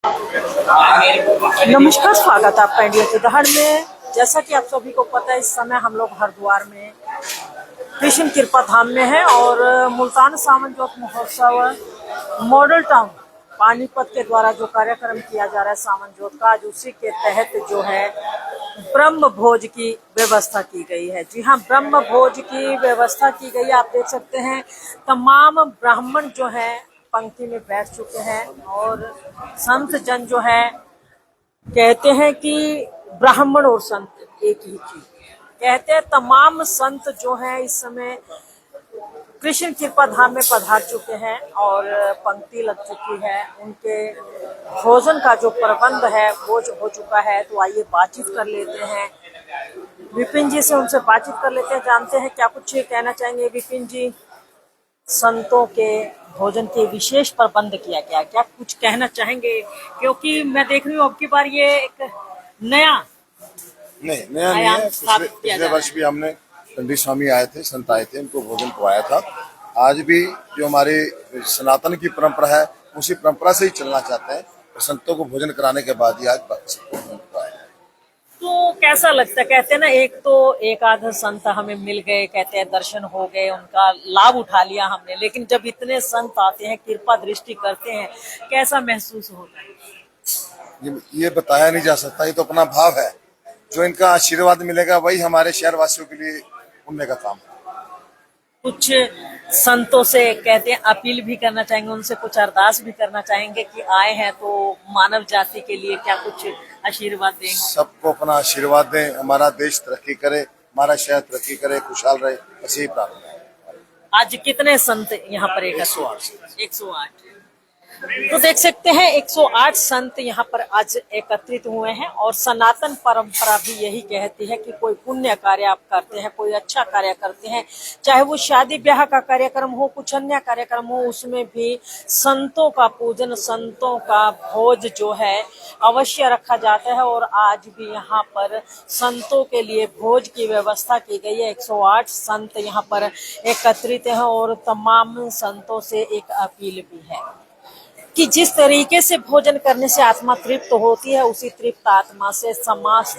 नमस्कार, स्वागत है आपका इंडिया उदाहरण में। जैसा कि आप सभी को पता है, इस समय हम लोग हरिद्वार में कृष्ण कृपा धाम में है और मुल्तान सावन जोत महोत्सव मॉडल टाउन पानीपत के द्वारा जो कार्यक्रम किया जा रहा है सावन जोत का, आज उसी के तहत जो है ब्रह्म भोज की व्यवस्था की गई है। जी हाँ, ब्रह्म भोज की व्यवस्था की गई है। आप देख सकते हैं तमाम ब्राह्मण जो है पंक्ति में बैठ चुके हैं और संत जन जो है कहते हैं कि ब्राह्मण और संत एक ही चीज कहते हैं। तमाम संत जो हैं इस समय कृष्ण कृपा धाम में पधार चुके हैं और पंक्ति लग चुकी है। उनके भोजन का जो प्रबंध है वो जो हो चुका है, तो आइए बातचीत कर लेते हैं विपिन जी से, उनसे बातचीत कर लेते हैं, जानते हैं क्या कुछ कहना चाहेंगे। विपिन जी, संतों के भोजन के विशेष प्रबंध किया गया, क्या कुछ कहना चाहेंगे? क्योंकि मैं देख रही हूँ अब की बार ये एक नया नहीं है। पिछले वर्ष भी हमने पंडित स्वामी आए थे, संत आए थे, उनको भोजन करवाया था। आज भी जो हमारी सनातन की परंपरा है उसी परंपरा से ही चलना चाहते हैं और संतों को भोजन कराने के बाद ही आज भोजन करवाया। तो कैसा लगता है? कहते हैं ना, एक तो एक आध संत हमें मिल गए, कहते हैं दर्शन हो गए, उनका लाभ उठा लिया हमने, लेकिन जब इतने संत आते हैं, कृपा दृष्टि करते हैं, कैसा महसूस होता है? ये बताया नहीं जा सकता, ये तो अपना भाव है। जो इनका आशीर्वाद मिलेगा वही हमारे शहर वासियों के लिए पुण्य का काम है। कुछ संतों से कहते हैं अपील भी करना चाहेंगे, उनसे कुछ अरदास भी करना चाहेंगे कि आए हैं तो मानव जाति के लिए क्या कुछ आशीर्वाद देंगे? सबको अपना आशीर्वाद दें, हमारा देश तरक्की करे, हमारा शहर तरक्की करे, खुशहाल रहे, बस यही प्रार्थना है। आज कितने संत यहाँ पर? 108। तो देख सकते हैं 108 संत यहाँ पर आज एकत्रित हुए हैं और सनातन परंपरा भी यही कहती है कि कोई पुण्य कार्य आप करते हैं, कोई अच्छा कार्य करते हैं, चाहे वो शादी ब्याह का कार्यक्रम हो, कुछ अन्य कार्यक्रम हो, उसमें भी संतों का पूजन, संतों का भोज जो है अवश्य रखा जाता है। और आज भी यहाँ पर संतों के लिए भोज की व्यवस्था की गई है। 108 संत यहाँ पर एकत्रित हैं और तमाम संतों से एक अपील भी है कि जिस तरीके से भोजन करने से आत्मा तृप्त होती है, उसी तृप्त आत्मा से समाज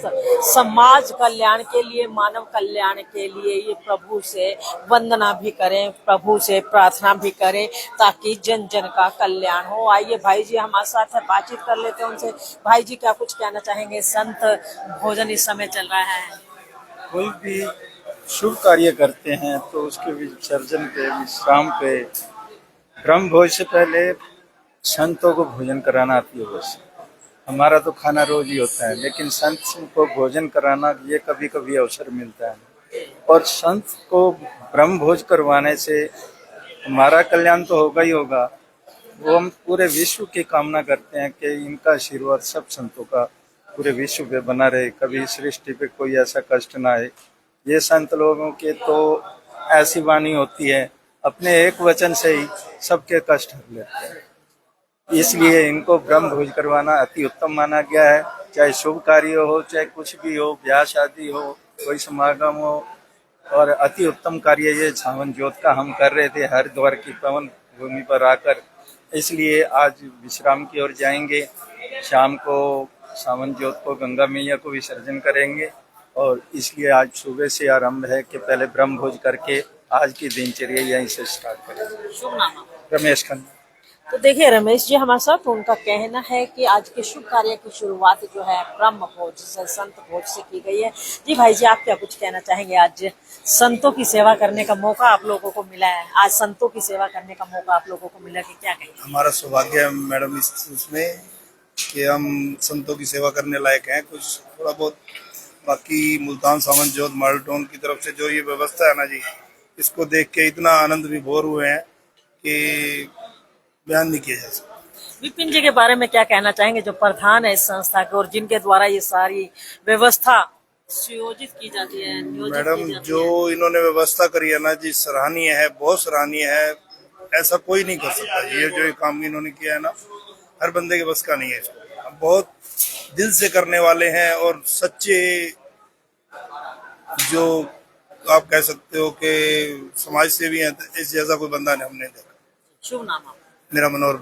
कल्याण के लिए, मानव कल्याण के लिए ये प्रभु से वंदना भी करें, प्रभु से प्रार्थना भी करें ताकि जन जन का कल्याण हो। आइए भाई जी हमारे साथ है, बातचीत कर लेते हैं उनसे। भाई जी, क्या कुछ कहना चाहेंगे? संत भोजन इस समय चल रहा है। कोई भी शुभ कार्य करते हैं तो उसके विसर्जन पे, विश्राम पे, ब्रह्म भोज से पहले संतों को भोजन कराना अति आवश्यक। हमारा तो खाना रोज ही होता है, लेकिन संत को भोजन कराना ये कभी कभी अवसर मिलता है। और संत को ब्रह्म भोज करवाने से हमारा कल्याण तो होगा ही होगा, वो हम पूरे विश्व की कामना करते हैं कि इनका आशीर्वाद सब संतों का पूरे विश्व पे बना रहे, कभी सृष्टि पे कोई ऐसा कष्ट ना आए। ये संत लोगों के तो ऐसी वाणी होती है, अपने एक वचन से ही सबके कष्ट हर लेते हैं। इसलिए इनको ब्रह्म भोज करवाना अति उत्तम माना गया है। चाहे शुभ कार्य हो, चाहे कुछ भी हो, ब्याह शादी हो, कोई समागम हो, और अति उत्तम कार्य ये सावन जोत का हम कर रहे थे हरिद्वार की पवन भूमि पर आकर। इसलिए आज विश्राम की ओर जाएंगे, शाम को सावन जोत को गंगा मैया को विसर्जन करेंगे और इसलिए आज सुबह से आरंभ है कि पहले ब्रह्म भोज करके आज की दिनचर्या यहीं से स्टार्ट करेंगे। शुभ नाम? रमेश खन्ना। तो देखिए रमेश जी हमारे साथ, उनका कहना है कि आज के शुभ कार्य की शुरुआत जो है ब्रह्म भोज से, संत भोज से की गई है। जी भाई जी, आप क्या कुछ कहना चाहेंगे? आज संतों की सेवा करने का मौका आप लोगों को मिला है, आज संतों की सेवा करने का मौका आप लोगों को मिला, कि क्या कहेंगे? हमारा सौभाग्य है मैडम इसमें कि हम संतों की सेवा करने लायक हैं कुछ थोड़ा बहुत। बाकी मुल्तान सावन जोत मॉडल टाउन की तरफ से जो ये व्यवस्था है ना जी, इसको देख के इतना आनंद विभोर हुए हैं कि बयान नहीं किया जा सकता। विपिन जी के बारे में क्या कहना चाहेंगे, जो प्रधान है इस संस्था के और जिनके द्वारा ये सारी व्यवस्था सुयोजित की जाती है? मैडम, जो इन्होंने व्यवस्था करी है ना जी, सराहनीय है, बहुत सराहनीय है। ऐसा कोई नहीं कर सकता। ये जो काम इन्होंने किया है ना, हर बंदे के बस का नहीं है। इसको बहुत दिल से करने वाले हैं और सच्चे, जो आप कह सकते हो कि समाज सेवी हैं, इस जैसा कोई बंदा हमने देखा। शुभ नाम? मेरा मनोहर।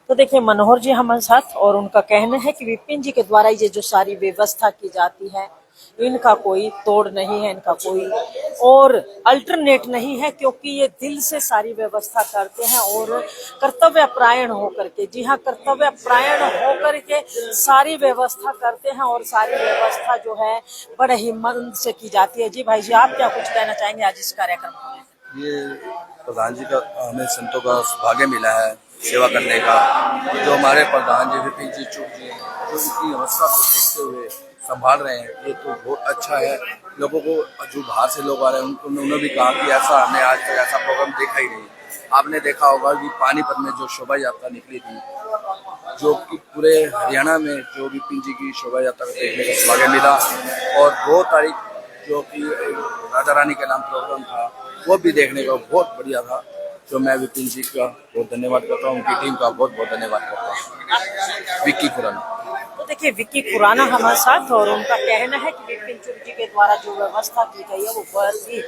तो देखिए मनोहर जी हमारे साथ, और उनका कहना है कि विपिन जी के द्वारा ये जो सारी व्यवस्था की जाती है इनका कोई तोड़ नहीं है, इनका कोई और अल्टरनेट नहीं है, क्योंकि ये दिल से सारी व्यवस्था करते हैं और कर्तव्य परायण होकर के, जी हाँ कर्तव्य परायण होकर के सारी व्यवस्था करते हैं और सारी व्यवस्था जो है बड़े ही मन से की जाती है। जी भाई जी, आप क्या कुछ कहना चाहेंगे आज इस कार्यक्रम को लेकर? ये प्रधान जी का हमें संतों का भाग्य मिला है सेवा करने का। जो हमारे प्रधान जी विपिन जी चुग जी हैं, जो इनकी अवस्था को देखते हुए संभाल रहे हैं, ये तो बहुत अच्छा है। लोगों को जो बाहर से लोग आ रहे हैं उन्होंने भी कहा कि ऐसा हमने आज तक ऐसा प्रोग्राम देखा ही नहीं। आपने देखा होगा कि पानीपत में जो शोभा यात्रा निकली थी, जो कि पूरे हरियाणा में जो विपिन जी की शोभा यात्रा को देखने का सौभाग्य मिला। और 2 तारीख जो कि राजा रानी के नाम प्रोग्राम था, वो भी देखने का बहुत बढ़िया था। तो मैं विपिन जी का बहुत धन्यवाद करता हूँ, उनकी टीम का बहुत बहुत धन्यवाद करता हूँ। विक्की खुराना। तो देखिए विक्की खुराना हमारे साथ, और उनका कहना है कि विपिन चुग जी के द्वारा जो व्यवस्था की गई है वो बहुत ही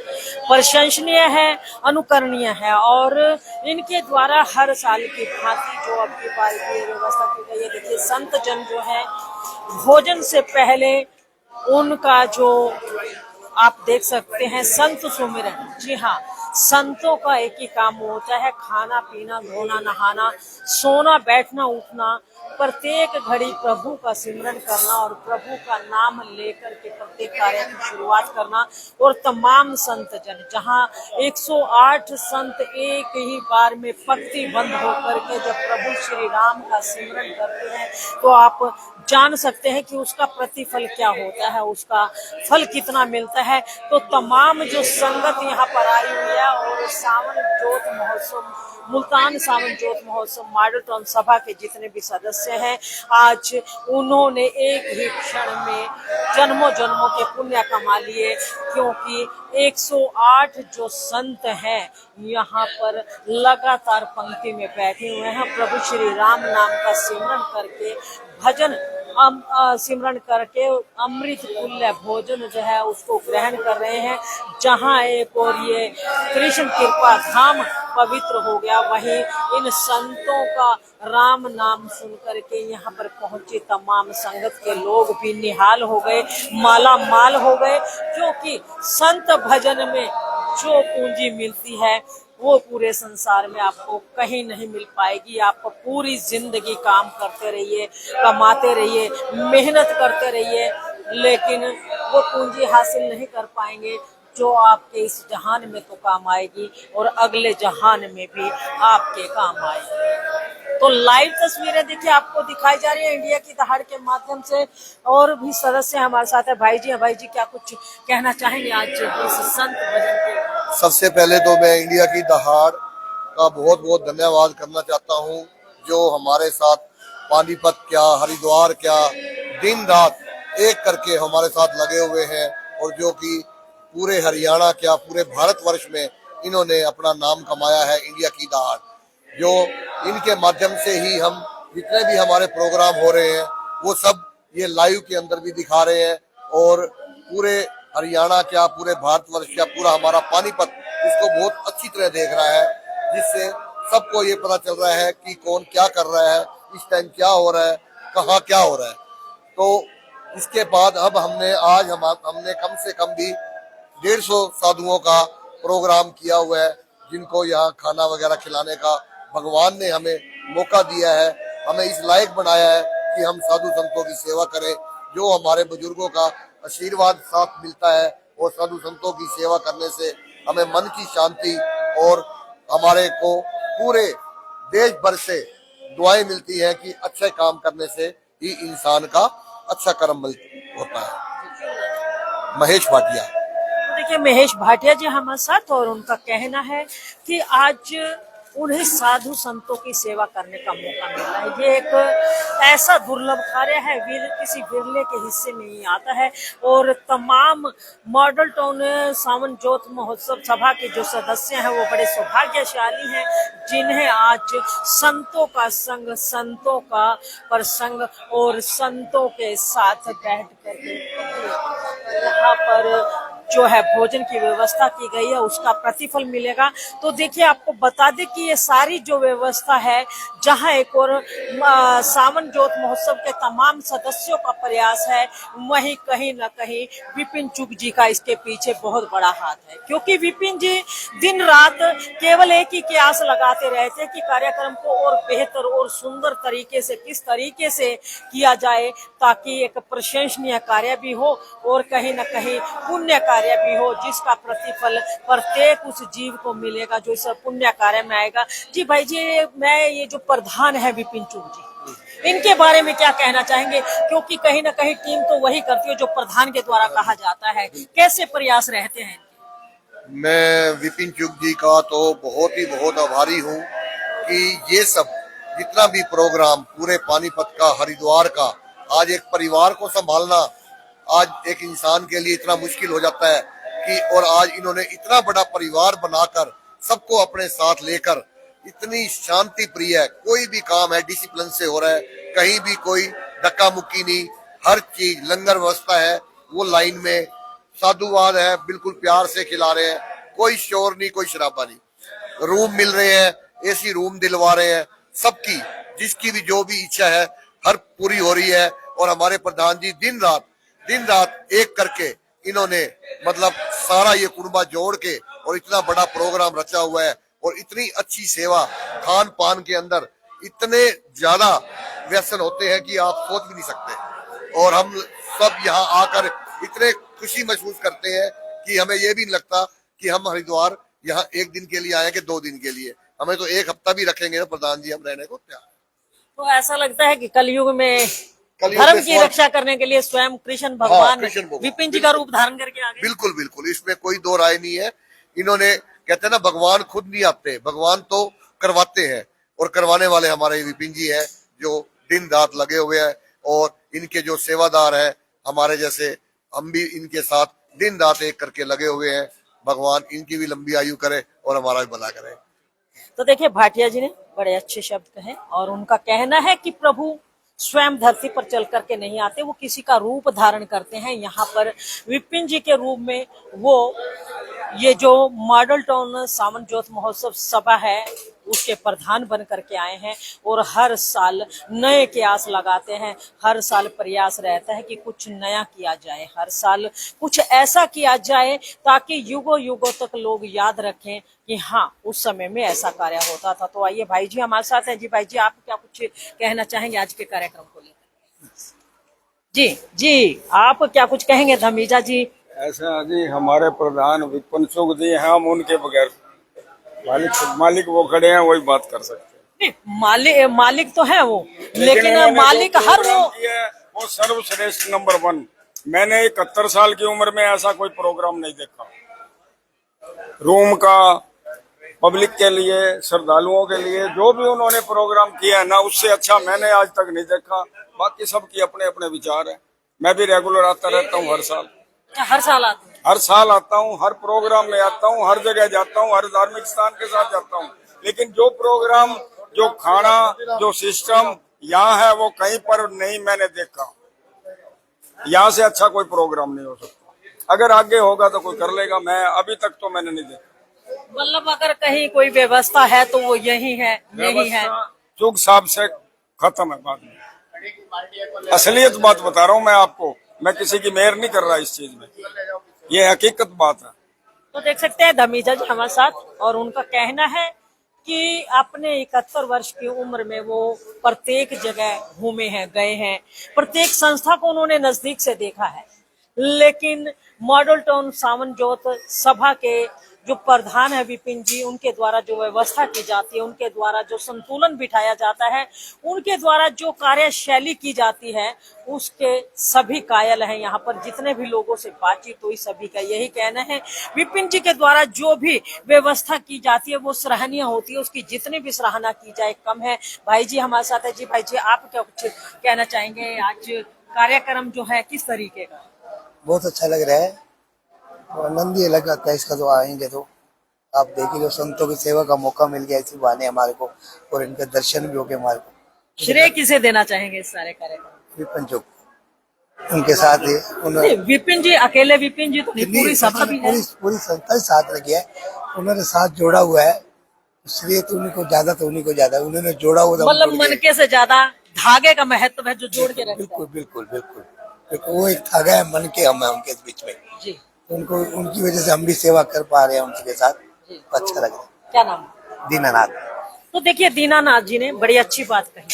प्रशंसनीय है, अनुकरणीय है, और इनके द्वारा हर साल की भांति जो अब की बार की व्यवस्था की गई है। देखिए संत जन जो है भोजन से पहले उनका जो आप देख सकते हैं संत सुमिरन, जी हाँ संतों का एक ही काम होता है, खाना पीना धोना नहाना सोना बैठना उठना, प्रत्येक घड़ी प्रभु का सिमरन करना और प्रभु का नाम लेकर के प्रत्येक कार्य की शुरुआत करना। और तमाम संत जन, जहाँ 108 संत एक ही बार में पंक्ति बंद होकर के जब प्रभु श्री राम का सिमरन करते हैं, तो आप जान सकते हैं कि उसका प्रतिफल क्या होता है, उसका फल कितना मिलता है। तो तमाम जो संगत यहाँ पर आई हुई है और सावन ज्योत महोत्सव, मुल्तान सावन ज्योत महोत्सव मॉडल टाउन सभा के जितने भी सदस्य हैं, आज उन्होंने एक ही क्षण में जन्मों जन्मों के पुण्य कमा लिए, क्योंकि 108 जो संत हैं यहाँ पर लगातार पंक्ति में बैठे हुए हैं, प्रभु श्री राम नाम का सिमरन करके भजन सिमरन करके अमृत तुल्य भोजन जो है उसको ग्रहण कर रहे हैं। जहाँ एक और ये कृष्ण कृपा धाम पवित्र हो गया, वहीं इन संतों का राम नाम सुन करके यहाँ पर पहुंचे तमाम संगत के लोग भी निहाल हो गए, माला माल हो गए, क्योंकि संत भजन में जो पूंजी मिलती है वो पूरे संसार में आपको कहीं नहीं मिल पाएगी। आप पूरी जिंदगी काम करते रहिए, कमाते रहिए, मेहनत करते रहिए, लेकिन वो पूंजी हासिल नहीं कर पाएंगे जो आपके इस जहान में तो काम आएगी और अगले जहान में भी आपके काम आएगी। तो लाइव तस्वीरें देखिए आपको दिखाई जा रही है इंडिया की दहाड़ के माध्यम से, और भी सदस्य हमारे साथ है। भाई जी क्या कुछ कहना चाहेंगे आज इस संत भजन के? सबसे पहले तो मैं इंडिया की दहाड़ का बहुत बहुत धन्यवाद करना चाहता हूँ, जो हमारे साथ पानीपत क्या हरिद्वार क्या दिन रात एक करके हमारे साथ लगे हुए हैं, और जो कि पूरे हरियाणा क्या पूरे भारतवर्ष में इन्होंने अपना नाम कमाया है। इंडिया की दहाड़ जो इनके माध्यम से ही हम जितने भी हमारे प्रोग्राम हो रहे हैं वो सब ये लाइव के अंदर भी दिखा रहे हैं, और पूरे हरियाणा क्या पूरे भारतवर्ष क्या पूरा हमारा पानीपत इसको बहुत अच्छी तरह देख रहा है, जिससे सबको ये पता चल रहा है कि कौन क्या कर रहा है, इस टाइम क्या हो रहा है, कहाँ क्या हो रहा है। तो इसके बाद अब हमने कम से कम भी 150 साधुओं का प्रोग्राम किया हुआ है, जिनको यहाँ खाना वगैरह खिलाने का भगवान ने हमें मौका दिया है, हमें इस लायक बनाया है कि हम साधु संतों की सेवा करें। जो हमारे बुजुर्गों का आशीर्वाद साथ मिलता है और साधु संतों की सेवा करने से हमें मन की शांति और हमारे को पूरे देश भर से दुआएं मिलती हैं कि अच्छे काम करने से ही इंसान का अच्छा कर्म होता है। महेश भाटिया। देखिए महेश भाटिया जी हमारे साथ, और उनका कहना है कि आज उन्हें साधु संतों की सेवा करने का मौका मिला है। ये एक ऐसा दुर्लभ कार्य है, किसी विरले के हिस्से में ही आता है। और तमाम मॉडल टाउन सावन ज्योत महोत्सव सभा के जो सदस्य हैं वो बड़े सौभाग्यशाली हैं, जिन्हें आज संतों का संग, संतों का प्रसंग और संतों के साथ बैठ करके यहाँ पर जो है भोजन की व्यवस्था की गई है उसका प्रतिफल मिलेगा। तो देखिए, आपको बता दें कि ये सारी जो व्यवस्था है, जहां एक और सावन ज्योत महोत्सव के तमाम सदस्यों का प्रयास है, वहीं कहीं न कहीं विपिन चुग जी का इसके पीछे बहुत बड़ा हाथ है। क्योंकि विपिन जी दिन रात केवल एक ही आस लगाते रहते कि कार्यक्रम को और बेहतर और सुंदर तरीके से किस तरीके से किया जाए, ताकि एक प्रशंसनीय कार्य भी हो और कहीं न कहीं पुण्य कार्य भी हो, जिसका प्रतिफल प्रत्येक उस जीव को मिलेगा जो इस पुण्य कार्य में आएगा। जी भाई जी, मैं ये जो प्रधान है विपिन चुग जी, इनके बारे में क्या कहना चाहेंगे? क्योंकि कहीं ना कहीं टीम तो वही करती है जो प्रधान के द्वारा कहा जाता है, कैसे प्रयास रहते हैं? मैं विपिन चुग जी का तो बहुत आभारी हूँ कि ये सब जितना भी प्रोग्राम पूरे पानीपत का, हरिद्वार का, आज एक परिवार को संभालना आज एक इंसान के लिए इतना मुश्किल हो जाता है कि, और आज इन्होंने इतना बड़ा परिवार बनाकर सबको अपने साथ लेकर, इतनी शांति प्रिय है, कोई भी काम है डिसिप्लिन से हो रहा है, कहीं भी कोई धक्का मुक्की नहीं, हर चीज लंगर व्यवस्था है वो लाइन में, साधुवाद है, बिल्कुल प्यार से खिला रहे हैं, कोई शोर नहीं, कोई शराबा नहीं, रूम मिल रहे हैं, एसी रूम दिलवा रहे हैं, सबकी जिसकी भी जो भी इच्छा है हर पूरी हो रही है। और हमारे प्रधान जी दिन रात एक करके इन्होंने मतलब सारा ये कुर्बा जोड़ के और इतना बड़ा प्रोग्राम रचा हुआ है, और इतनी अच्छी सेवा, खान पान के अंदर इतने ज्यादा व्यसन होते हैं कि आप सोच भी नहीं सकते। और हम सब यहाँ आकर इतने खुशी महसूस करते हैं कि हमें ये भी नहीं लगता कि हम हरिद्वार यहाँ एक दिन के लिए आए कि 2 दिन के लिए, हमें तो एक हफ्ता भी रखेंगे ना प्रधान जी, हम रहने को तैयार। तो ऐसा लगता है कि कलयुग में धर्म की रक्षा करने के लिए स्वयं कृष्ण भगवान विपिन जी का रूप धारण करके आ गए। बिल्कुल, इसमें कोई दो राय नहीं है। इन्होंने, कहते हैं ना, भगवान खुद नहीं आते, भगवान तो करवाते हैं, और करवाने वाले हमारे विपिन जी हैं जो दिन रात लगे हुए हैं। और इनके जो सेवादार है हमारे जैसे, हम भी इनके साथ दिन रात एक करके लगे हुए हैं। भगवान इनकी भी लंबी आयु करे और हमारा भी भला करे। तो देखिए, भाटिया जी ने बड़े अच्छे शब्द कहे, और उनका कहना है कि प्रभु स्वयं धरती पर चल करके नहीं आते, वो किसी का रूप धारण करते हैं। यहाँ पर विपिन जी के रूप में वो ये जो मॉडल टाउन सावन ज्योत महोत्सव सभा है उसके प्रधान बन करके आए हैं, और हर साल नए के आस लगाते हैं, हर साल प्रयास रहता है कि कुछ नया किया जाए, हर साल कुछ ऐसा किया जाए ताकि युगों युगों तक लोग याद रखें कि हाँ, उस समय में ऐसा कार्य होता था। तो आइए, भाई जी हमारे साथ हैं। जी भाई जी, आप क्या कुछ कहना चाहेंगे आज के कार्यक्रम को लेकर? जी आप क्या कुछ कहेंगे धमीजा जी? ऐसा जी, हमारे प्रधान विपिन चुग जी हैं, हम उनके बगैर मालिक वो खड़े हैं, वही बात कर सकते हैं। मालिक तो है वो, लेकिन मालिक हर वो सर्वश्रेष्ठ नंबर 1। मैंने 71 साल की उम्र में ऐसा कोई प्रोग्राम नहीं देखा, रूम का, पब्लिक के लिए, श्रद्धालुओं के लिए जो भी उन्होंने प्रोग्राम किया है ना, उससे अच्छा मैंने आज तक नहीं देखा। बाकी सबकी अपने अपने विचार है। मैं भी रेगुलर आता रहता हूँ, हर साल आता हूँ, हर प्रोग्राम में आता हूँ, हर जगह जाता हूँ, हर धार्मिक स्थान के साथ जाता हूँ। लेकिन जो प्रोग्राम, जो खाना, जो सिस्टम यहाँ है वो कहीं पर नहीं मैंने देखा। यहाँ से अच्छा कोई प्रोग्राम नहीं हो सकता। अगर आगे होगा तो कोई कर लेगा, मैं अभी तक तो मैंने नहीं देखा। मतलब अगर कहीं कोई व्यवस्था है तो वो यही है, यही है। चुग साहब से खत्म है बात में। असलियत बात बता रहा हूँ मैं आपको, मैं किसी की मेहर नहीं कर रहा इस चीज में, ये हकीकत बात है। तो देख सकते हैं धमीजा जी हमारे साथ, और उनका कहना है कि अपने 71 वर्ष की उम्र में वो प्रत्येक जगह घूमे हैं, गए हैं, प्रत्येक संस्था को उन्होंने नजदीक से देखा है। लेकिन मॉडल टाउन सावन ज्योत सभा के जो प्रधान है विपिन जी, उनके द्वारा जो व्यवस्था की जाती है, उनके द्वारा जो संतुलन बिठाया जाता है, उनके द्वारा जो कार्यशैली की जाती है, उसके सभी कायल हैं। यहाँ पर जितने भी लोगों से बातचीत हुई, सभी का यही कहना है, विपिन जी के द्वारा जो भी व्यवस्था की जाती है वो सराहनीय होती है, उसकी जितनी भी सराहना की जाए कम है। भाई जी हमारे साथ है। जी भाई जी, आप क्या कुछ कहना चाहेंगे? आज कार्यक्रम जो है किस तरीके का? बहुत अच्छा लग रहा है, और आनंद ये लग आता है इसका। तो आएंगे तो आप देखिए, जो संतों की सेवा का मौका मिल गया इसी बहाने हमारे को, और इनके दर्शन भी हो गए हमारे को। श्रेय किसे देना चाहेंगे इस सारे कार्यक्रम? विपिन चुग। उनके साथ ही नहीं, विपिन जी अकेले विपिन जी तो नहीं, पूरी सभा भी है। पूरी संस्था ही साथ लगी है, उन्होंने साथ जोड़ा हुआ है, इसलिए तो उन्हीं को ज्यादा उन्होंने जोड़ा हुआ था, मतलब मनके से ज्यादा धागे का महत्व है जो जोड़ के रखता है। बिल्कुल बिल्कुल बिल्कुल बिल्कुल, वो एक धागा है, मन के हम है उनके बीच में जी उनको, उनकी वजह से हम भी सेवा कर पा रहे हैं उनके साथ, जी। अच्छा लग रहा है। क्या नाम है? दीनानाथ। तो देखिए दीनानाथ जी ने बड़ी अच्छी बात कही,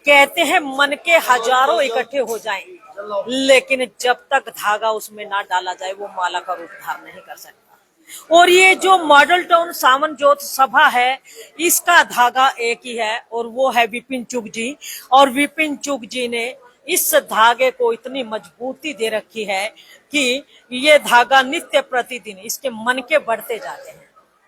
कहते हैं मन के हजारों इकट्ठे हो जाएं, लेकिन जब तक धागा उसमें ना डाला जाए वो माला का रूप धारण नहीं कर सकता। और ये जो मॉडल टाउन सावन ज्योत सभा है, इसका धागा एक ही है और वो है विपिन चुग जी। और विपिन चुग जी ने इस धागे को इतनी मजबूती दे रखी है कि ये धागा नित्य प्रतिदिन इसके मन के बढ़ते जाते हैं,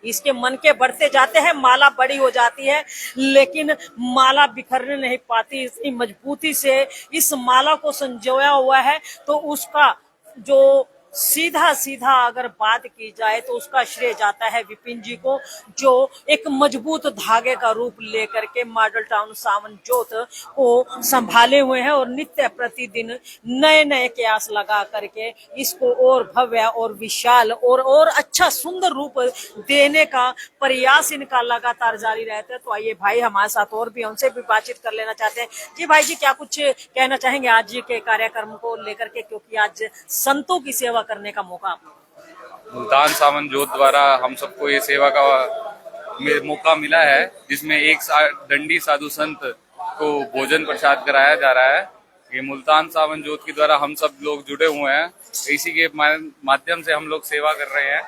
इसके मन के बढ़ते जाते हैं, माला बड़ी हो जाती है, लेकिन माला बिखरने नहीं पाती। इतनी मजबूती से इस माला को संजोया हुआ है, तो उसका जो सीधा सीधा अगर बात की जाए तो उसका श्रेय जाता है विपिन जी को, जो एक मजबूत धागे का रूप लेकर के मॉडल टाउन सावन ज्योत को संभाले हुए हैं और नित्य प्रतिदिन नए नए कयास लगा करके इसको और भव्य और विशाल और अच्छा सुंदर रूप देने का प्रयास इनका लगातार जारी रहता है। तो आइए भाई हमारे साथ और भी, उनसे भी बातचीत कर लेना चाहते हैं। जी भाई जी, क्या कुछ कहना चाहेंगे आज के कार्यक्रम को लेकर के, क्योंकि आज संतों की सेवा करने का मौका आपको मुल्तान सावन ज्योत द्वारा हम सबको ये सेवा का मौका मिला है, जिसमें एक दंडी साधु संत को भोजन प्रसाद कराया जा रहा है। ये मुल्तान सावन ज्योत के द्वारा हम सब लोग जुड़े हुए हैं, इसी के माध्यम से हम लोग सेवा कर रहे हैं।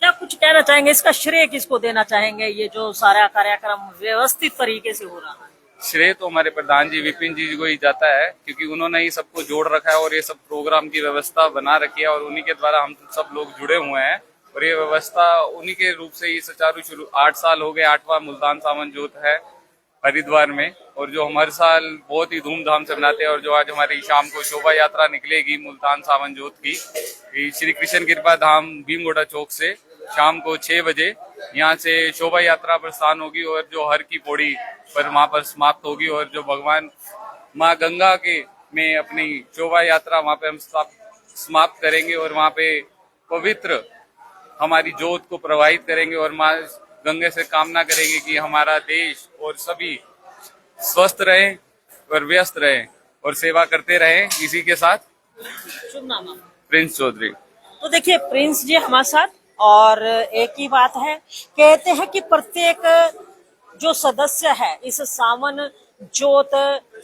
क्या कुछ कहना चाहेंगे, इसका श्रेय किसको देना चाहेंगे? ये जो सारा कार्यक्रम व्यवस्थित तरीके से हो रहा है, श्रेय तो हमारे प्रधान जी विपिन जी को ही जाता है, क्योंकि उन्होंने ही सबको जोड़ रखा है और ये सब प्रोग्राम की व्यवस्था बना रखी है और उन्हीं के द्वारा हम सब लोग जुड़े हुए हैं। और ये व्यवस्था उन्हीं के रूप से ही सुचारू शुरू 8 साल हो गए, 8वां मुल्तान सावन ज्योत है हरिद्वार में, और जो हम हर साल बहुत ही धूमधाम से मनाते हैं। और जो आज हमारी शाम को शोभा यात्रा निकलेगी मुल्तान सावन ज्योत की, श्री कृष्ण कृपा धाम भीमगोड़ा चौक से शाम को 6 बजे यहाँ से शोभा यात्रा प्रस्थान होगी और जो हर की पौड़ी पर वहाँ पर समाप्त होगी। और जो भगवान माँ गंगा के में अपनी शोभा यात्रा वहाँ पे हम समाप्त करेंगे और वहाँ पे पवित्र हमारी ज्योत को प्रवाहित करेंगे और माँ गंगा से कामना करेंगे कि हमारा देश और सभी स्वस्थ रहें और व्यस्त रहें और सेवा करते रहें। इसी के साथ शुभ नाम प्रिंस चौधरी। तो देखिए प्रिंस जी हमारे साथ, और एक ही बात है, कहते हैं कि प्रत्येक जो सदस्य है इस सावन ज्योत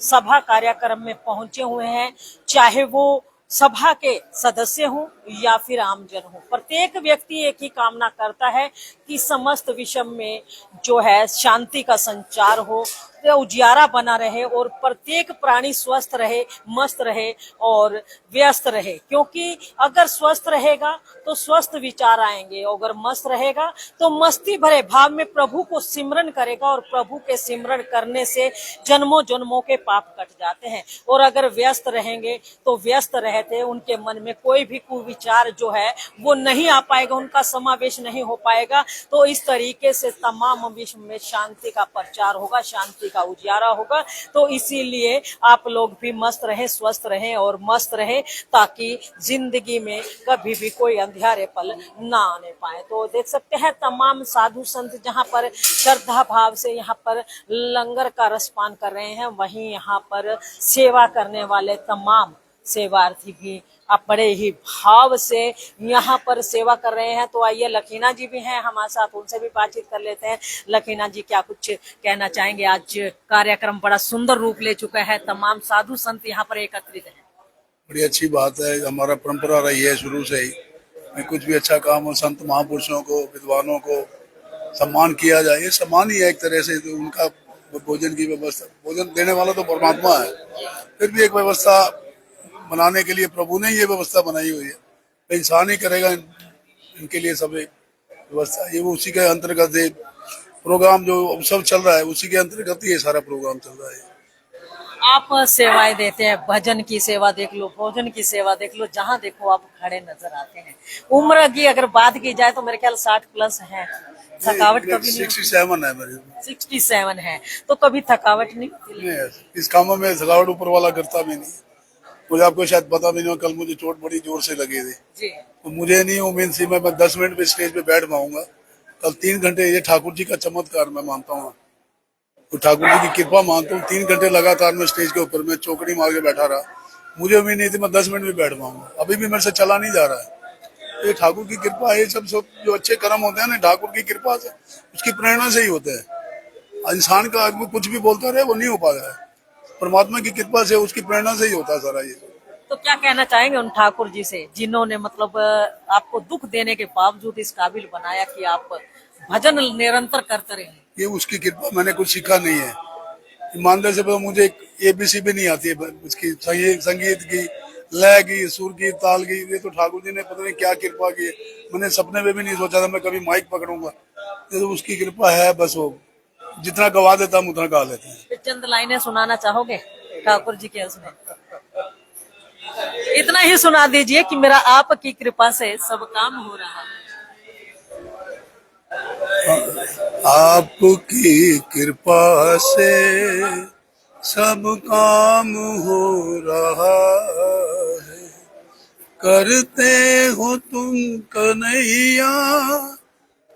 सभा कार्यक्रम में पहुंचे हुए हैं, चाहे वो सभा के सदस्य हों या फिर आमजन हो, प्रत्येक व्यक्ति एक ही कामना करता है कि समस्त विश्व में जो है शांति का संचार हो, उजियारा बना रहे और प्रत्येक प्राणी स्वस्थ रहे, मस्त रहे और व्यस्त रहे। क्योंकि अगर स्वस्थ रहेगा तो स्वस्थ विचार आएंगे, अगर मस्त रहेगा तो मस्ती भरे भाव में प्रभु को सिमरन करेगा और प्रभु के सिमरन करने से जन्मों जन्मों के पाप कट जाते हैं। और अगर व्यस्त रहेंगे तो व्यस्त रहते उनके मन में कोई भी कुविचार जो है वो नहीं आ पाएगा, उनका समावेश नहीं हो पाएगा। तो इस तरीके से तमाम विश्व में शांति का प्रचार होगा, शांति का उजियारा होगा। तो इसीलिए आप लोग भी मस्त रहें, स्वस्थ रहें और मस्त रहें, ताकि जिंदगी में कभी भी कोई अंधियारे पल ना आने पाए। तो देख सकते हैं तमाम साधु संत जहां पर श्रद्धा भाव से यहाँ पर लंगर का रसपान कर रहे हैं, वहीं यहाँ पर सेवा करने वाले तमाम सेवार्थी भी आप बड़े ही भाव से यहाँ पर सेवा कर रहे हैं। तो आइए लखीना जी भी हैं हमारे साथ, उनसे भी बातचीत कर लेते हैं। लखीना जी, क्या कुछ कहना चाहेंगे? आज कार्यक्रम बड़ा सुंदर रूप ले चुका है, तमाम साधु संत यहाँ पर एकत्रित हैं। बड़ी अच्छी बात है, हमारा परंपरा रही है शुरू से ही, कुछ भी अच्छा काम हो संत महापुरुषों को, विद्वानों को सम्मान किया जाए। ये सम्मान ही है एक तरह से, तो उनका भोजन की व्यवस्था, भोजन देने वाला तो परमात्मा है, फिर भी एक व्यवस्था बनाने के लिए प्रभु ने ये व्यवस्था बनाई हुई है, तो इंसान ही करेगा इनके लिए सब व्यवस्था। ये वो उसी के अंतर्गत प्रोग्राम जो सब चल रहा है उसी के अंतर्गत ये सारा प्रोग्राम चल रहा है। आप सेवाएं देते हैं, भजन की सेवा देख लो, भोजन की सेवा देख लो, जहाँ देखो आप खड़े नजर आते हैं। उम्र की अगर बात की जाए तो मेरे ख्याल 60+ है, थकावट कभी नहीं? 67 है मेरे। 67 है, तो कभी थकावट नहीं? इस कामों में थकावट ऊपर वाला करता भी नहीं, मुझे आपको शायद पता भी नहीं हो, कल मुझे चोट बड़ी जोर से लगी थी जी। तो मुझे नहीं उम्मीद थी मैं 10 मिनट पे स्टेज पे बैठ पाऊंगा। कल 3 घंटे, ये ठाकुर जी का चमत्कार मैं मानता हूँ, तो ठाकुर जी की कृपा मानता हूँ। 3 घंटे लगातार मैं स्टेज के ऊपर में चौकड़ी मार के बैठा रहा, मुझे उम्मीद नहीं थी मैं 10 मिनट में बैठ पाऊंगा। अभी भी मेरे से चला नहीं जा रहा है। ये ठाकुर की कृपा है। सब जो अच्छे कर्म होते हैं ना, ठाकुर की कृपा से, उसकी प्रेरणा से ही होते हैं। इंसान का आदमी कुछ भी बोलता रहे वो नहीं हो पा रहा है, परमात्मा की कृपा से, उसकी प्रेरणा से ही होता है सारा ये। तो क्या कहना चाहेंगे उन ठाकुर जी से जिन्होंने मतलब आपको दुख देने के बावजूद इस काबिल बनाया कि आप भजन निरंतर करते रहे? ये उसकी कृपा, मैंने कुछ सीखा नहीं है। ईमानदारी से मुझे ABC भी नहीं आती है उसकी, संगीत की, लय की, सुर की, ताल की। ये तो ठाकुर जी ने पता नहीं क्या कृपा की है। मैंने सपने में भी नहीं सोचा था मैं कभी माइक पकड़ूंगा। ये तो उसकी कृपा है बस। वो जितना गवा देता हम उतना गा लेते हैं। फिर चंद लाइनें सुनाना चाहोगे ठाकुर जी के उसमें? इतना ही सुना दीजिए कि मेरा आपकी कृपा से सब काम हो रहा है। आपकी कृपा से सब काम हो रहा है, करते हो तुम कन्हैया,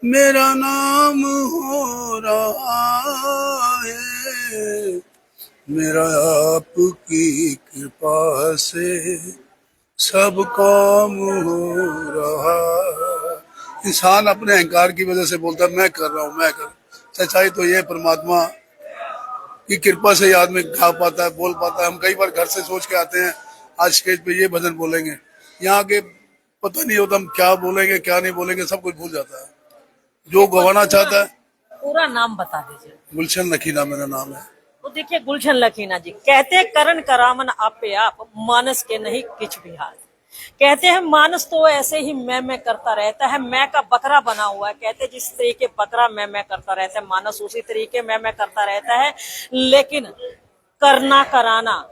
मेरा नाम हो रहा है। मेरा आपकी कृपा से सब काम हो रहा है। इंसान अपने अहंकार की वजह से बोलता है मैं कर रहा हूँ, मैं कर। सच्चाई तो ये परमात्मा की कृपा से ही आदमी गा पाता है, बोल पाता है। हम कई बार घर से सोच के आते हैं आज स्टेज पे ये भजन बोलेंगे, यहाँ के पता नहीं होता हम क्या बोलेंगे क्या नहीं बोलेंगे, सब कुछ भूल जाता है। जो गवाना चाहता है। पूरा नाम बता दीजिए। गुलशन लखीना मेरा नाम है। तो देखिए गुलशन लखीना जी कहते हैं करण करामन आपे आप, मानस के नहीं किछ भी हाथ। कहते हैं मानस तो ऐसे ही मैं करता रहता है, मैं का बकरा बना हुआ है। कहते हैं जिस तरीके बकरा मैं करता रहता है, मानस उसी तरीके मैं करता रहता है। लेकिन करना कराना,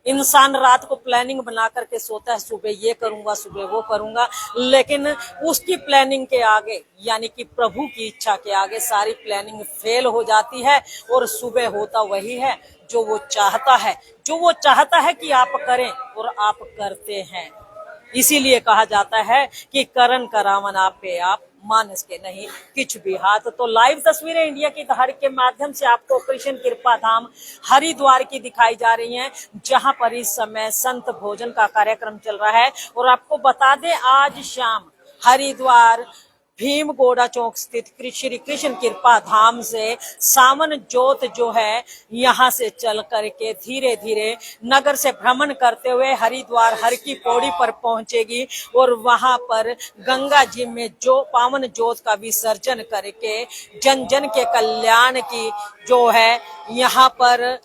इंसान रात को प्लानिंग बना करके सोता है, सुबह ये करूंगा सुबह वो करूंगा, लेकिन उसकी प्लानिंग के आगे यानी कि प्रभु की इच्छा के आगे सारी प्लानिंग फेल हो जाती है। और सुबह होता वही है जो वो चाहता है, जो वो चाहता है कि आप करें और आप करते हैं। इसीलिए कहा जाता है कि करण करावन आप पे आप, मानस के नहीं किछ भी हाथ। तो लाइव तस्वीरें इंडिया की दहाड़ के माध्यम से आपको कृष्ण कृपा धाम हरिद्वार की दिखाई जा रही हैं, जहां पर इस समय संत भोजन का कार्यक्रम चल रहा है। और आपको बता दें आज शाम हरिद्वार भीम गोड़ा चौक स्थित श्री कृष्ण कृपा धाम से सावन जोत जो है यहाँ से चल करके धीरे धीरे नगर से भ्रमण करते हुए हरिद्वार हर की पौड़ी पर पहुंचेगी। और वहां पर गंगा जी में जो पावन जोत का विसर्जन करके जन जन के कल्याण की जो है यहाँ पर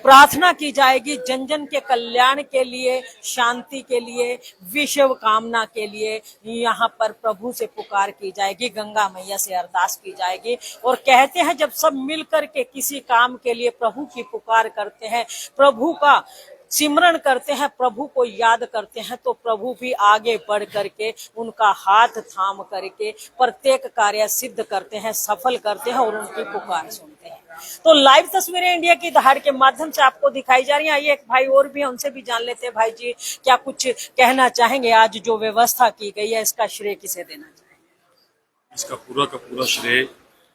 प्रार्थना की जाएगी। जन जन के कल्याण के लिए, शांति के लिए, विश्व कामना के लिए यहाँ पर प्रभु से पुकार की जाएगी, गंगा मैया से अरदास की जाएगी। और कहते हैं जब सब मिलकर के किसी काम के लिए प्रभु की पुकार करते हैं, प्रभु का सिमरन करते हैं, प्रभु को याद करते हैं, तो प्रभु भी आगे बढ़ करके उनका हाथ थाम करके प्रत्येक कार्य सिद्ध करते हैं, सफल करते हैं और उनकी पुकार सुनते हैं। तो लाइव तस्वीरें इंडिया की दहाड़ के माध्यम से आपको दिखाई जा रही हैं। आइए एक भाई और भी हैं, उनसे भी जान लेते हैं। भाई जी क्या कुछ कहना चाहेंगे? आज जो व्यवस्था की गई है इसका श्रेय किसे देना चाहेंगे? इसका पूरा का पूरा श्रेय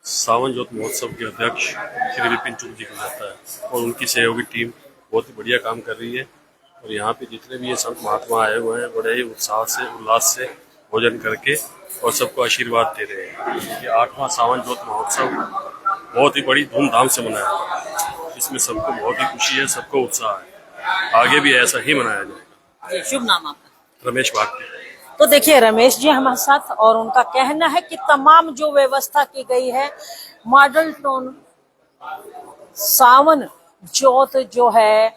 सावन जोत महोत्सव के अध्यक्ष श्री विपिन चुग जी को जाता है और उनकी सहयोगी टीम बहुत ही बढ़िया काम कर रही है। और यहाँ पे जितने भी ये संत महात्मा आए हुए हैं बड़े ही उत्साह से उल्लास से भोजन करके और सबको आशीर्वाद दे रहे हैं। ये 8वां सावन जोत महोत्सव बहुत ही बड़ी धूमधाम से मनाया, इसमें सबको बहुत ही खुशी है, सबको उत्साह है। आगे भी ऐसा ही मनाया जाएगा। शुभ नाम आपका? रमेश भागते। तो देखिए रमेश जी हमारे साथ, और उनका कहना है कि तमाम जो व्यवस्था की गई है मॉडल टाउन सावन जोत जो है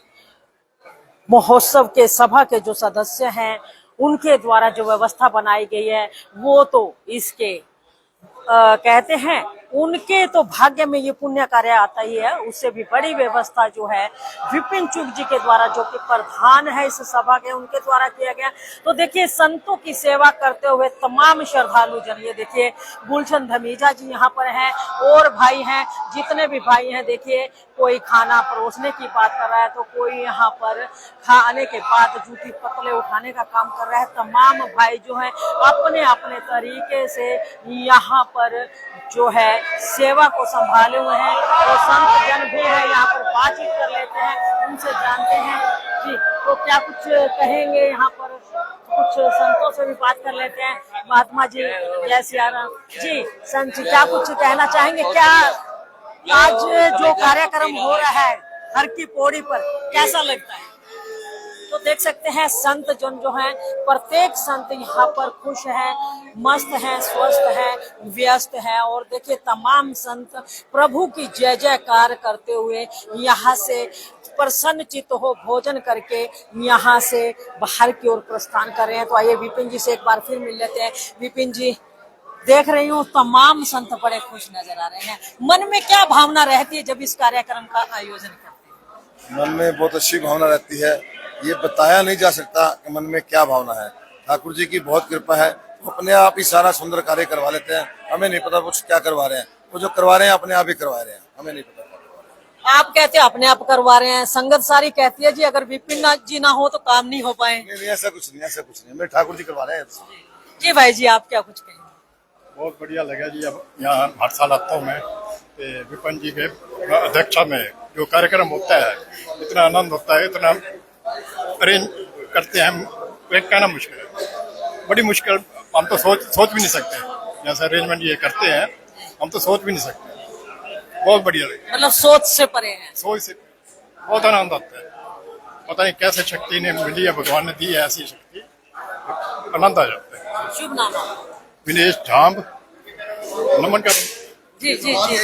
महोत्सव के सभा के जो सदस्य हैं उनके द्वारा जो व्यवस्था बनाई गई है वो तो इसके कहते हैं उनके तो भाग्य में ये पुण्य कार्य आता ही है। उससे भी बड़ी व्यवस्था जो है विपिन चुग जी के द्वारा, जो कि प्रधान है इस सभा के, उनके द्वारा किया गया। तो देखिए संतों की सेवा करते हुए तमाम श्रद्धालु जन, ये देखिए गुलशन धमीजा जी यहाँ पर हैं और भाई हैं, जितने भी भाई हैं। देखिए कोई खाना परोसने की बात कर रहा है तो कोई यहाँ पर खाने के बाद जूती पतले उठाने का काम कर रहा है। तमाम भाई जो हैं अपने अपने तरीके से यहाँ पर जो है सेवा को संभाले हुए हैं। और संत जन भी है यहाँ पर, बातचीत कर लेते हैं, उनसे जानते हैं जी तो क्या कुछ कहेंगे। यहाँ पर कुछ संतों से भी बात कर लेते हैं। महात्मा जी जय सिया राम जी, संत जी क्या कुछ कहना चाहेंगे? क्या आज जो कार्यक्रम हो रहा है हर की पौड़ी पर कैसा लगता है? तो देख सकते हैं संत जन जो हैं, प्रत्येक संत यहाँ पर खुश है, मस्त है, स्वस्थ है, व्यस्त है। और देखिए तमाम संत प्रभु की जय जयकार करते हुए यहाँ से प्रसन्न चित्त हो भोजन करके यहाँ से बाहर की ओर प्रस्थान कर रहे हैं। तो आइए विपिन जी से एक बार फिर मिल लेते हैं। विपिन जी, देख रही हूँ तमाम संत बड़े खुश नजर आ रहे हैं, मन में क्या भावना रहती है जब इस कार्यक्रम का आयोजन करते हैं? मन में बहुत अच्छी भावना रहती है, ये बताया नहीं जा सकता कि मन में क्या भावना है। ठाकुर जी की बहुत कृपा है, वो अपने आप ही सारा सुंदर कार्य करवा लेते हैं। हमें नहीं पता कुछ क्या करवा रहे हैं, वो जो करवा रहे हैं अपने आप ही करवा रहे हैं, हमें नहीं पता। आप कहते हैं अपने आप करवा रहे हैं, संगत सारी कहती है जी अगर विपिन जी ना हो तो काम नहीं हो पाए। नहीं, ऐसा कुछ नहीं, ऐसा कुछ नहीं, मेरे ठाकुर जी करवा रहे हैं। जी भाई जी, आप क्या कुछ कहेंगे? बहुत बढ़िया लगा जी। अब यहाँ हर साल आता हूँ मैं, विपिन जी के अध्यक्षता में जो कार्यक्रम होता है इतना आनंद होता है, इतना अरेंज करते हैं, एक कहना मुश्किल है, बड़ी मुश्किल। हम तो सोच भी नहीं सकते जैसा अरेंजमेंट ये करते हैं, हम तो सोच भी नहीं सकते। बहुत बढ़िया लगे, मतलब सोच से परे है। सोच से बहुत आनंद आता है। पता नहीं कैसे शक्ति ने मिली है, भगवान ने दी है ऐसी शक्ति, आनंद आ जाता है। शुभ नाम? विनेश झांब, नमन कर। जी जी जी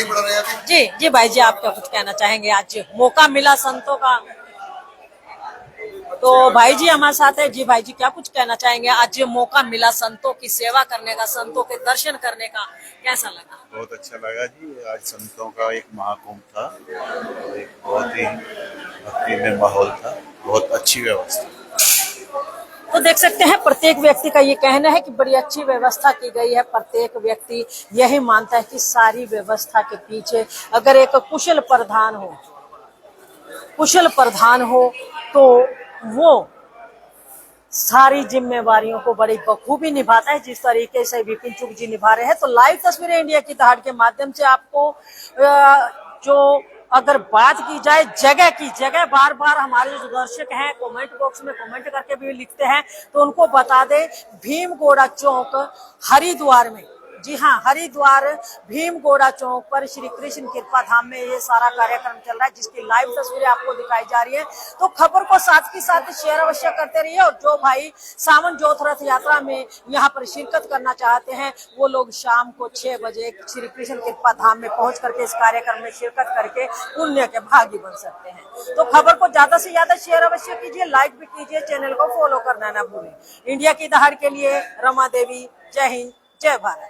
जी जी भाई जी, आप क्या कुछ कहना चाहेंगे? आज मौका मिला संतों का, तो भाई जी हमारे साथ है। जी भाई जी, क्या कुछ कहना चाहेंगे? आज मौका मिला संतों की सेवा करने का, संतों के दर्शन करने का, कैसा लगा? बहुत अच्छा लगा जी। आज संतों का एक महाकुंभ था और एक बहुत ही भक्ति में माहौल था, बहुत अच्छी व्यवस्था। तो देख सकते हैं प्रत्येक व्यक्ति का ये कहना है कि बड़ी अच्छी व्यवस्था की गई है। प्रत्येक व्यक्ति यही मानता है कि सारी व्यवस्था के पीछे अगर एक कुशल प्रधान हो तो वो सारी जिम्मेवारियों को बड़ी बखूबी निभाता है, जिस तरीके से विपिन चुग जी निभा रहे हैं। तो लाइव तस्वीरें इंडिया की दहाड़ के माध्यम से आपको जो अगर बात की जाए जगह की, जगह बार बार हमारे जो दर्शक हैं कमेंट बॉक्स में कमेंट करके भी लिखते हैं, तो उनको बता दें भीमगोड़ा चौक हरिद्वार में, जी हाँ हरिद्वार भीमगोड़ा चौक पर श्री कृष्ण कृपा धाम में ये सारा कार्यक्रम चल रहा है, जिसकी लाइव तस्वीरें आपको दिखाई जा रही है। तो खबर को साथ के साथ शेयर अवश्य करते रहिए। और जो भाई सावन ज्योत रथ यात्रा में यहाँ पर शिरकत करना चाहते हैं, वो लोग शाम को 6 बजे श्री कृष्ण कृपा धाम में पहुंच करके इस कार्यक्रम में शिरकत करके पुण्य के भागी बन सकते हैं। तो खबर को ज्यादा से ज्यादा शेयर अवश्य कीजिए, लाइक भी कीजिए, चैनल को फॉलो करना ना भूलें। इंडिया की दहाड़ के लिए रमा देवी, जय हिंद, जय भारत।